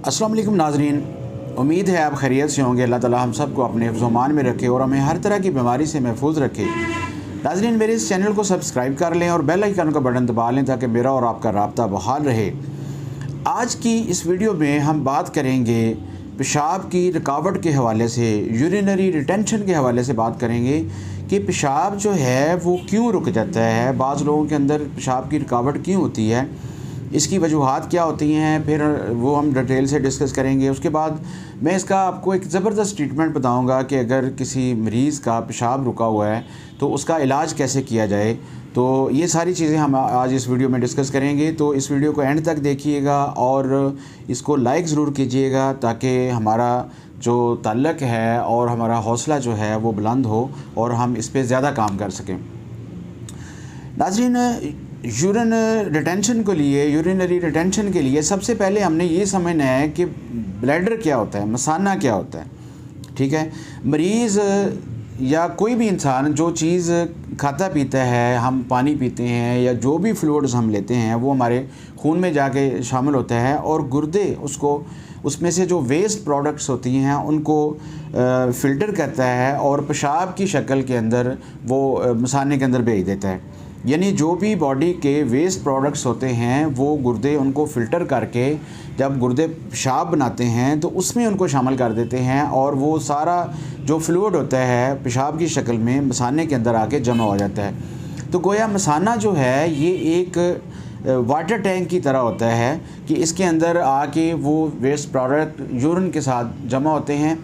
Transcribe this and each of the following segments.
अस्सलाम वालेकुम नाज़रीन, उम्मीद है आप खैरियत से होंगे। अल्लाह ताला हम सब को अपने हिफ्ज़-ओ-मान में रखे और हमें हर तरह की बीमारी से महफूज रखे। नाज़रीन, मेरे इस चैनल को सब्सक्राइब कर लें और बेल आइकन का बटन दबा लें ताकि मेरा और आपका राब्ता बहाल रहे। आज की इस वीडियो में हम बात करेंगे पेशाब की रुकावट के हवाले से, यूरिनरी रिटेंशन के हवाले से बात करेंगे कि पेशाब जो है वो क्यों रुक जाता है, बाज़ लोगों के अंदर पेशाब की रुकावट क्यों होती है, इसकी वजूहात क्या होती हैं, फिर वो हम डिटेल से डिस्कस करेंगे। उसके बाद मैं इसका आपको एक ज़बरदस्त ट्रीटमेंट बताऊंगा कि अगर किसी मरीज़ का पेशाब रुका हुआ है तो उसका इलाज कैसे किया जाए। तो ये सारी चीज़ें हम आज इस वीडियो में डिस्कस करेंगे। तो इस वीडियो को एंड तक देखिएगा और इसको लाइक ज़रूर कीजिएगा ताकि हमारा जो ताल्लुक़ है और हमारा हौसला जो है वो बुलंद हो और हम इस पर ज़्यादा काम कर सकें। नाज़रीन, यूरिनरी रिटेंशन के लिए सबसे पहले हमने ये समझना है कि ब्लैडर क्या होता है, मसाना क्या होता है। ठीक है, मरीज़ या कोई भी इंसान जो चीज़ खाता पीता है, हम पानी पीते हैं या जो भी फ्लूइड्स हम लेते हैं वो हमारे खून में जाके शामिल होता है और गुर्दे उसको, उसमें से जो वेस्ट प्रोडक्ट्स होती हैं उनको फ़िल्टर करता है और पेशाब की शक्ल के अंदर वो मसाने के अंदर भेज देता है। यानी जो भी बॉडी के वेस्ट प्रोडक्ट्स होते हैं वो गुर्दे उनको फ़िल्टर करके जब गुर्दे पेशाब बनाते हैं तो उसमें उनको शामिल कर देते हैं और वो सारा जो फ्लूइड होता है पेशाब की शक्ल में मसाने के अंदर आके जमा हो जाता है। तो गोया मसाना जो है ये एक वाटर टैंक की तरह होता है कि इसके अंदर आके वो वेस्ट प्रोडक्ट यूरिन के साथ जमा होते हैं,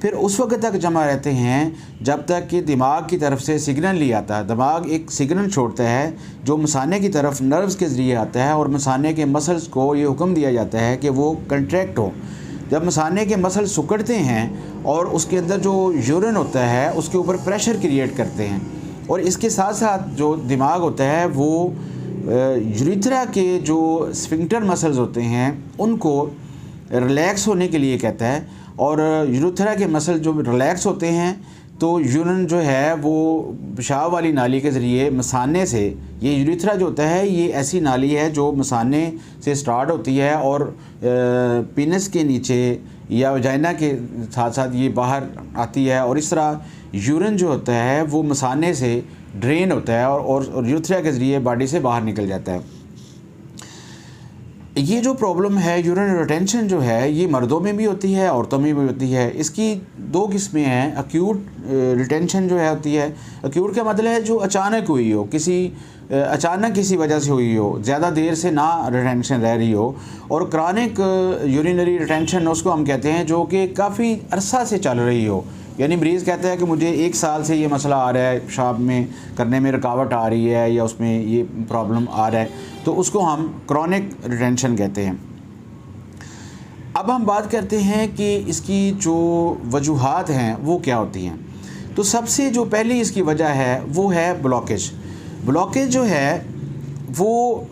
फिर उस वक्त तक जमा रहते हैं जब तक कि दिमाग की तरफ से सिग्नल नहीं आता। दिमाग एक सिग्नल छोड़ता है जो मसाने की तरफ नर्व्स के ज़रिए आता है और मसाने के मसल्स को ये हुक्म दिया जाता है कि वो कंट्रैक्ट हो। जब मसाने के मसल्स सिकुड़ते हैं और उसके अंदर जो यूरिन होता है उसके ऊपर प्रेशर क्रिएट करते हैं और इसके साथ साथ जो दिमाग होता है वो यूरिथ्रा के जो स्फिंक्टर मसल्स होते हैं उनको रिलैक्स होने के लिए कहता है और यूरिथ्रा के मसल जो रिलैक्स होते हैं तो यूरिन जो है वो पेशाब वाली नाली के ज़रिए मसाने से, ये यूरिथ्रा जो होता है ये ऐसी नाली है जो मसाने से स्टार्ट होती है और पीनस के नीचे या वजाइना के साथ साथ ये बाहर आती है और इस तरह यूरिन जो होता है वो मसाने से ड्रेन होता है और यूरिथ्रा के ज़रिए बॉडी से बाहर निकल जाता है। ये जो प्रॉब्लम है यूरिनरी रिटेंशन जो है ये मर्दों में भी होती है, औरतों में भी होती है। इसकी दो किस्में हैं। एक्यूट रिटेंशन जो है होती है, एक्यूट का मतलब है जो अचानक हुई हो, अचानक किसी वजह से हुई हो, ज़्यादा देर से ना रिटेंशन रह रही हो, और क्रॉनिक यूरिनरी रिटेंशन उसको हम कहते हैं जो कि काफ़ी अरसा से चल रही हो। यानी मरीज़ कहता है कि मुझे 1 साल से ये मसला आ रहा है, पेशाब में करने में रुकावट आ रही है या उसमें ये प्रॉब्लम आ रहा है, तो उसको हम क्रॉनिक रिटेंशन कहते हैं। अब हम बात करते हैं कि इसकी जो वजूहात हैं वो क्या होती हैं। तो सबसे जो पहली इसकी वजह है वो है ब्लॉकेज। ब्लॉकेज जो है वो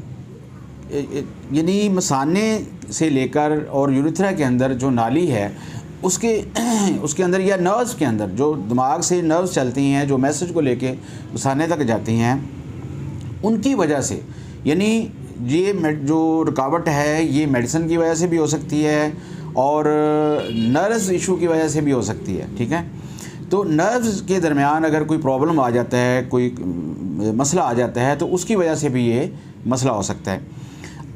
यानी मसाने से लेकर और यूरिथ्रा के अंदर जो नाली है उसके अंदर या नर्व्स के अंदर जो दिमाग से नर्व्स चलती हैं जो मैसेज को लेके मसाने तक जाती हैं, उनकी वजह से, यानी ये जो रुकावट है ये मेडिसिन की वजह से भी हो सकती है और नर्व्स इशू की वजह से भी हो सकती है। ठीक है, तो नर्व्स के दरमियान अगर कोई प्रॉब्लम आ जाता है, कोई मसला आ जाता है तो उसकी वजह से भी ये मसला हो सकता है।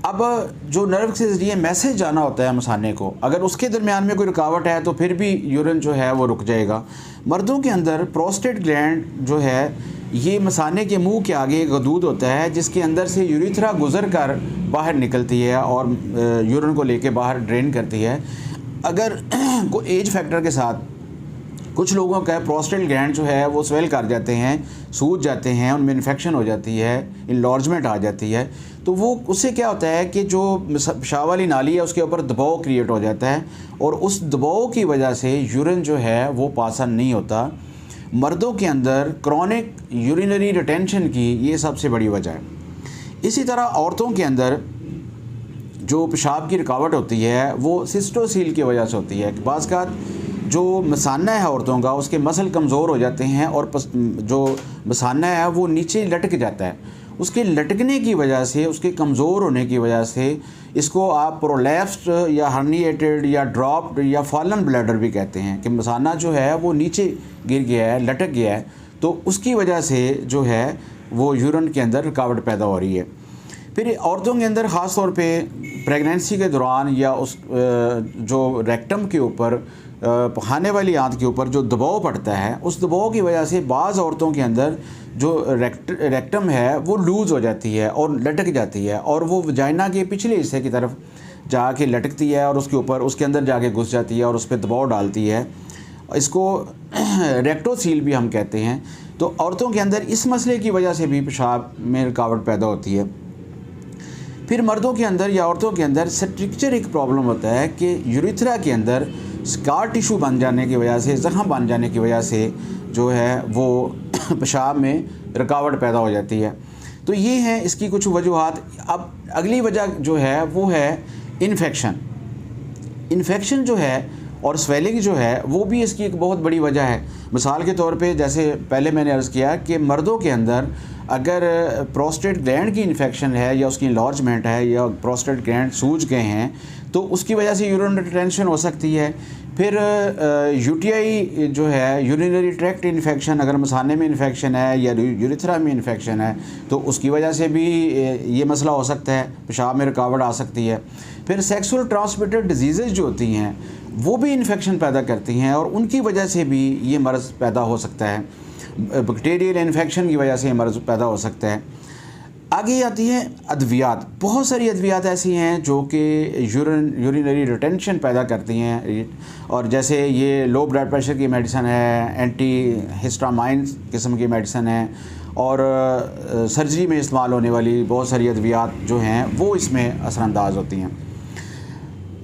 अब जो नर्व के ज़रिए मैसेज जाना होता है मसाने को, अगर उसके दरमियान में कोई रुकावट है तो फिर भी यूरिन जो है वो रुक जाएगा। मर्दों के अंदर प्रोस्टेट ग्लैंड जो है ये मसाने के मुंह के आगे एक गदूद होता है जिसके अंदर से यूरिथ्रा गुजर कर बाहर निकलती है और यूरिन को लेके बाहर ड्रेन करती है। अगर कोई एज फैक्टर के साथ कुछ लोगों का प्रोस्टेट ग्लैंड जो है वो स्वेल कर जाते हैं, सूज जाते हैं, उनमें इन्फेक्शन हो जाती है, इनलॉर्जमेंट आ जाती है, तो वो उससे क्या होता है कि जो पेशाब वाली नाली है उसके ऊपर दबाव क्रिएट हो जाता है और उस दबाव की वजह से यूरिन जो है वो पासन नहीं होता। मर्दों के अंदर क्रॉनिक यूरिनरी रिटेंशन की ये सबसे बड़ी वजह है। इसी तरह औरतों के अंदर जो पेशाब की रुकावट होती है वो सिस्टोसील की वजह से होती है। बाज़ का जो मसाना है औरतों का उसके मसल कमज़ोर हो जाते हैं और जो मसाना है वो नीचे लटक जाता है उसके लटकने की वजह से, उसके कमज़ोर होने की वजह से इसको आप प्रोलैप्स्ड या हर्निएटेड या ड्रॉप्ड या फॉलन ब्लैडर भी कहते हैं कि मसाना जो है वो नीचे गिर गया है, लटक गया है, तो उसकी वजह से जो है वो यूरिन के अंदर रुकावट पैदा हो रही है। फिर औरतों के अंदर ख़ास तौर पे प्रेगनेंसी के दौरान या उस जो रेक्टम के ऊपर खाने वाली आंत के ऊपर जो दबाव पड़ता है, उस दबाव की वजह से बाज़ औरतों के अंदर जो रेक्टम है वो लूज़ हो जाती है और लटक जाती है और वो वजाइना के पिछले हिस्से की तरफ जाके लटकती है और उसके ऊपर उसके अंदर जाके घुस जाती है और उस पर दबाव डालती है। इसको रेक्टोसील भी हम कहते हैं। तो औरतों के अंदर इस मसले की वजह से भी पेशाब में रुकावट पैदा होती है। फिर मर्दों के अंदर या औरतों के अंदर स्ट्रक्चर एक प्रॉब्लम होता है कि यूरिथ्रा के अंदर स्कार टिशू बन जाने की वजह से, ज़ख़म बन जाने की वजह से जो है वो पेशाब में रुकावट पैदा हो जाती है। तो ये हैं इसकी कुछ वजूहात। अब अगली वजह जो है वो है इन्फेक्शन। इन्फेक्शन जो है और स्वेलिंग जो है वो भी इसकी एक बहुत बड़ी वजह है। मिसाल के तौर पे जैसे पहले मैंने अर्ज़ किया कि मर्दों के अंदर अगर प्रोस्टेट ग्लैंड की इन्फेक्शन है या उसकी इन्लार्जमेंट है या प्रोस्टेट ग्लैंड सूज गए हैं तो उसकी वजह से यूरिन रिटेंशन हो सकती है। फिर यूटीआई जो है, यूरिनरी ट्रैक्ट इन्फेक्शन, अगर मसाने में इन्फेक्शन है या यूरिथ्रा में इन्फेक्शन है तो उसकी वजह से भी ये मसला हो सकता है, पेशाब में रुकावट आ सकती है। फिर सेक्सुअल ट्रांसमिटेड डिजीज़ जो होती हैं वो भी इन्फेक्शन पैदा करती हैं और उनकी वजह से भी ये मर्ज़ पैदा हो सकता है। बैक्टीरियल इन्फेक्शन की वजह से ये मर्ज़ पैदा हो सकता है। आगे आती हैं अद्वियात। बहुत सारी अद्वियात ऐसी हैं जो कि यूरिनरी रिटेंशन पैदा करती हैं, और जैसे ये लो ब्लड प्रेशर की मेडिसिन है, एंटी हिस्टामाइन किस्म की मेडिसिन है, और सर्जरी में इस्तेमाल होने वाली बहुत सारी अद्वियात जो हैं वो इसमें असरअंदाज होती हैं।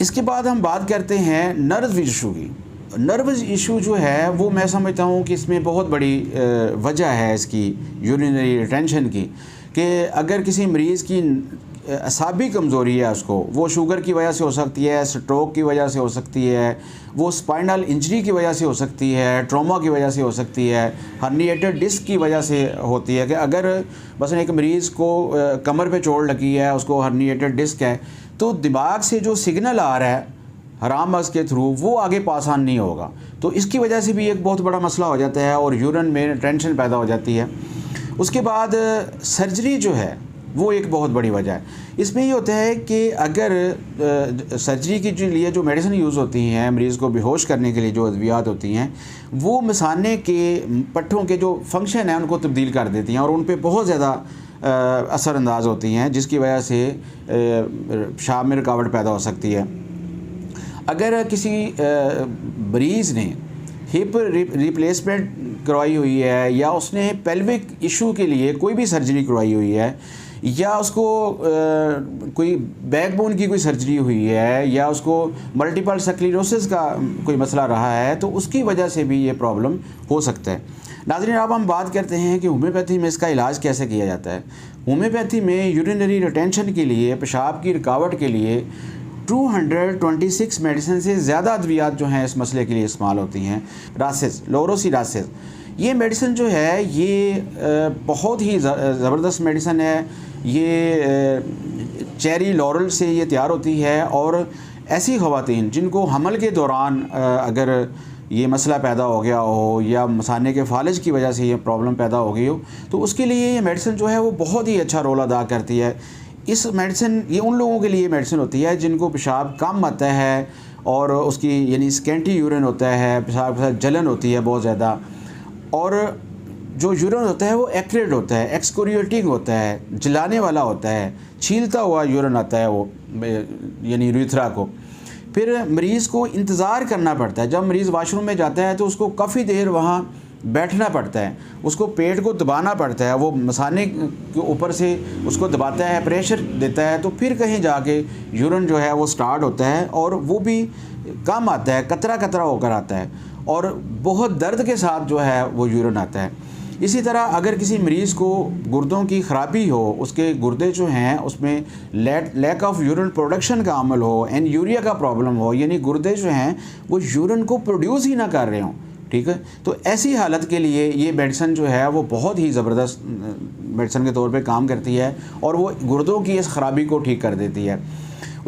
इसके बाद हम बात करते हैं नर्व इशू की। नर्व इशू जो है वो मैं समझता हूँ कि इसमें बहुत बड़ी वजह है इसकी यूरिनरी रिटेंशन की, कि अगर किसी मरीज़ की असाबी कमज़ोरी है उसको, वो शुगर की वजह से हो सकती है, स्ट्रोक की वजह से हो सकती है, वो स्पाइनल इंजरी की वजह से हो सकती है, ट्रॉमा की वजह से हो सकती है, हर्निएटेड डिस्क की वजह से होती है। कि अगर बस एक मरीज़ को कमर पे चोट लगी है, उसको हर्निएटेड डिस्क है, तो दिमाग से जो सिग्नल आ रहा है हराम मग़ज़ के थ्रू वो आगे पास ऑन नहीं होगा, तो इसकी वजह से भी एक बहुत बड़ा मसला हो जाता है और यूरिन में टेंशन पैदा हो जाती है। उसके बाद सर्जरी जो है वो एक बहुत बड़ी वजह है। इसमें ये होता है कि अगर सर्जरी के लिए जो मेडिसिन यूज़ होती हैं मरीज़ को बेहोश करने के लिए, जो अद्वियात होती हैं, वो मसाने के पट्ठों के जो फंक्शन है उनको तब्दील कर देती हैं और उन पर बहुत ज़्यादा असरअंदाज होती हैं, जिसकी वजह से पेशाब में रुकावट पैदा हो सकती है। अगर किसी मरीज़ ने हिप रिप्लेसमेंट करवाई हुई है या उसने पेल्विक इशू के लिए कोई भी सर्जरी करवाई हुई है या उसको कोई बैकबोन की कोई सर्जरी हुई है या उसको मल्टीपल स्क्लेरोसिस का कोई मसला रहा है, तो उसकी वजह से भी ये प्रॉब्लम हो सकता है। नाज़रीन, अब हम बात करते हैं कि होम्योपैथी में इसका इलाज कैसे किया जाता है। होम्योपैथी में यूरिनरी रिटेंशन के लिए, पेशाब की रुकावट के लिए 226 मेडिसिन से ज़्यादा अद्वियात जो हैं इस मसले के लिए इस्तेमाल होती हैं। रासेस, लोरोसिरासेस, ये मेडिसिन जो है ये बहुत ही ज़बरदस्त मेडिसिन है। ये चेरी लॉरल से ये तैयार होती है और ऐसी ख़वातीन जिनको हमल के दौरान अगर ये मसला पैदा हो गया हो या मसाने के फालिज की वजह से ये प्रॉब्लम पैदा हो गई हो, तो उसके लिए ये मेडिसिन जो है वो बहुत ही अच्छा रोल अदा करती है। इस मेडिसिन, ये उन लोगों के लिए मेडिसिन होती है जिनको पेशाब कम आता है और उसकी यानी स्कैंटी यूरिन होता है, पेशाब के साथ जलन होती है बहुत ज़्यादा, और जो यूरिन होता है वो एक्रेड होता है, एक्सकोरिएटिंग होता है, जलाने वाला होता है, छीलता हुआ यूरिन आता है वो यानी यूरिथ्रा को। फिर मरीज़ को इंतज़ार करना पड़ता है। जब मरीज़ वाशरूम में जाता है तो उसको काफ़ी देर वहाँ बैठना पड़ता है, उसको पेट को दबाना पड़ता है, वो मसाने के ऊपर से उसको दबाता है, प्रेशर देता है, तो फिर कहीं जाके यूरिन जो है वो स्टार्ट होता है और वो भी कम आता है, कतरा कतरा होकर आता है और बहुत दर्द के साथ जो है वो यूरिन आता है। इसी तरह अगर किसी मरीज़ को गुर्दों की ख़राबी हो, उसके गुर्दे जो हैं उसमें लैक ऑफ यूरिन प्रोडक्शन का अमल हो, एनयूरिया का प्रॉब्लम हो, यानी गुर्दे जो हैं वो यूरिन को प्रोड्यूस ही ना कर रहे हों, ठीक है। तो ऐसी हालत के लिए ये मेडिसिन जो है वो बहुत ही ज़बरदस्त मेडिसिन के तौर पे काम करती है और वो गुर्दों की इस ख़राबी को ठीक कर देती है।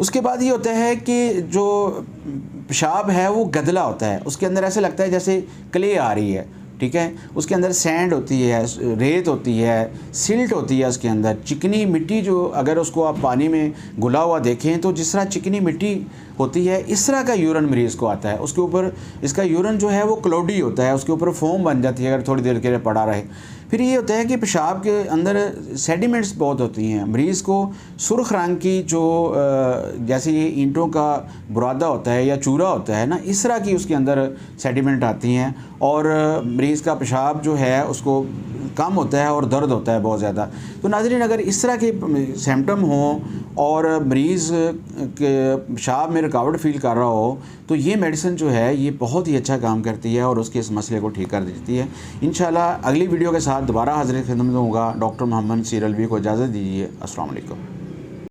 उसके बाद ये होता है कि जो पेशाब है वो गदला होता है, उसके अंदर ऐसे लगता है जैसे क्ले आ रही है, ठीक है। उसके अंदर सैंड होती है, रेत होती है, सिल्ट होती है, उसके अंदर चिकनी मिट्टी, जो अगर उसको आप पानी में घुला हुआ देखें तो जिस तरह चिकनी मिट्टी होती है इस तरह का यूरन मरीज़ को आता है। उसके ऊपर इसका यूरन जो है वो क्लाउडी होता है, उसके ऊपर फोम बन जाती है अगर थोड़ी देर के लिए पड़ा रहे। फिर ये होता है कि पेशाब के अंदर सेडिमेंट्स बहुत होती हैं, मरीज़ को सुर्ख रंग की जो जैसे ये ईंटों का बुरादा होता है या चूरा होता है ना, इस तरह की उसके अंदर सेडिमेंट आती हैं और मरीज़ का पेशाब जो है उसको कम होता है और दर्द होता है बहुत ज़्यादा। तो नाज़रीन, अगर इस तरह के सिम्पटम हों और मरीज़ के पेशाब में रुकावट फ़ील कर रहा हो तो ये मेडिसिन जो है ये बहुत ही अच्छा काम करती है और उसके इस मसले को ठीक कर देती है। इंशाल्लाह अगली वीडियो के साथ दोबारा हाज़िर खिदमत होगा। डॉक्टर मोहम्मद सीर अलवी को इजाज़त दीजिए। अस्सलाम वालेकुम।